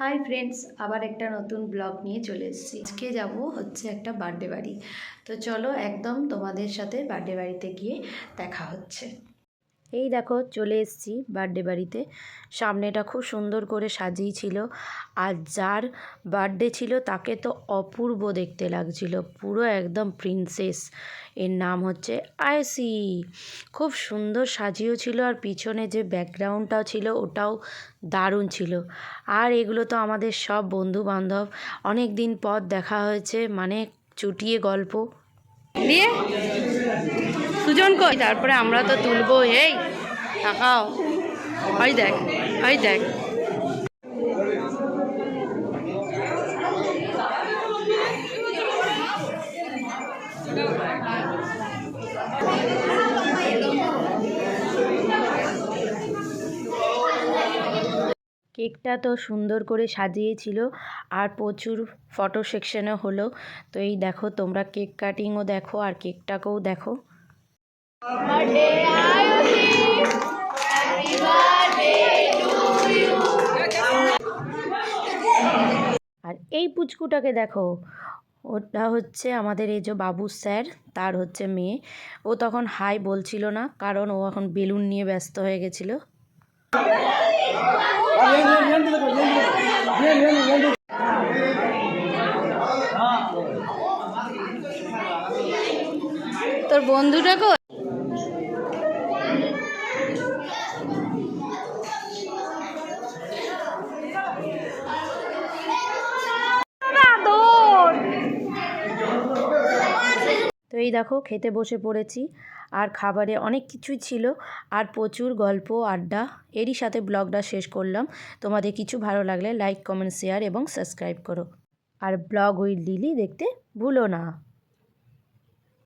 Hi friends, আবার একটা নতুন ব্লগ নিয়ে চলে এসেছি। আজকে যাব হচ্ছে একটা বার্থডে বাড়ি। তো চলো একদম তোমাদের সাথে বার্থডে বাড়িতে গিয়ে দেখা হচ্ছে। এই দেখো চলে এসেছি বার্থডে বাড়িতে। সামনেটা খুব সুন্দর করে সাজিয়েছিল, আর যার বার্থডে ছিল তাকে তো অপূর্ব দেখতে লাগছিল, পুরো একদম প্রিন্সেস। এর নাম হচ্ছে আয়েসি। খুব সুন্দর সাজিয়েও ছিল, আর পিছনে যে ব্যাকগ্রাউন্ডটাও ছিল ওটাও দারুণ ছিল। আর এগুলো তো আমাদের সব বন্ধু বান্ধব, অনেক দিন পর দেখা হয়েছে, মানে চুটিয়ে গল্প দিয়ে সুজন কই, তারপরে আমরা তো তুলবো। এই তাকাও, ওই দেখ, ওই দেখ। কেকটা তো সুন্দর করে সাজিয়েছিল, আর প্রচুর ফটো সেকশনও হলো। তো এই দেখো তোমরা, কেক কাটিংও দেখো আর কেকটাকেও দেখো। আর এই পুচকুটাকে দেখো, ওটা হচ্ছে আমাদের এই যে বাবু স্যার, তার হচ্ছে মেয়ে। ও তখন হাই বলছিল না, কারণ ও এখন বেলুন নিয়ে ব্যস্ত হয়ে গেছিলো। তোর বন্ধুটা কো? তো এই দেখো খেতে বসে পড়েছি, আর খাবারে অনেক কিছুই ছিল, আর প্রচুর গল্প আড্ডা। এরই সাথে ব্লগটা শেষ করলাম। তোমাদের কিছু ভালো লাগলে লাইক, কমেন্ট, শেয়ার এবং সাবস্ক্রাইব করো। আর ব্লগ উইথ লিলি দেখতে ভুলো না।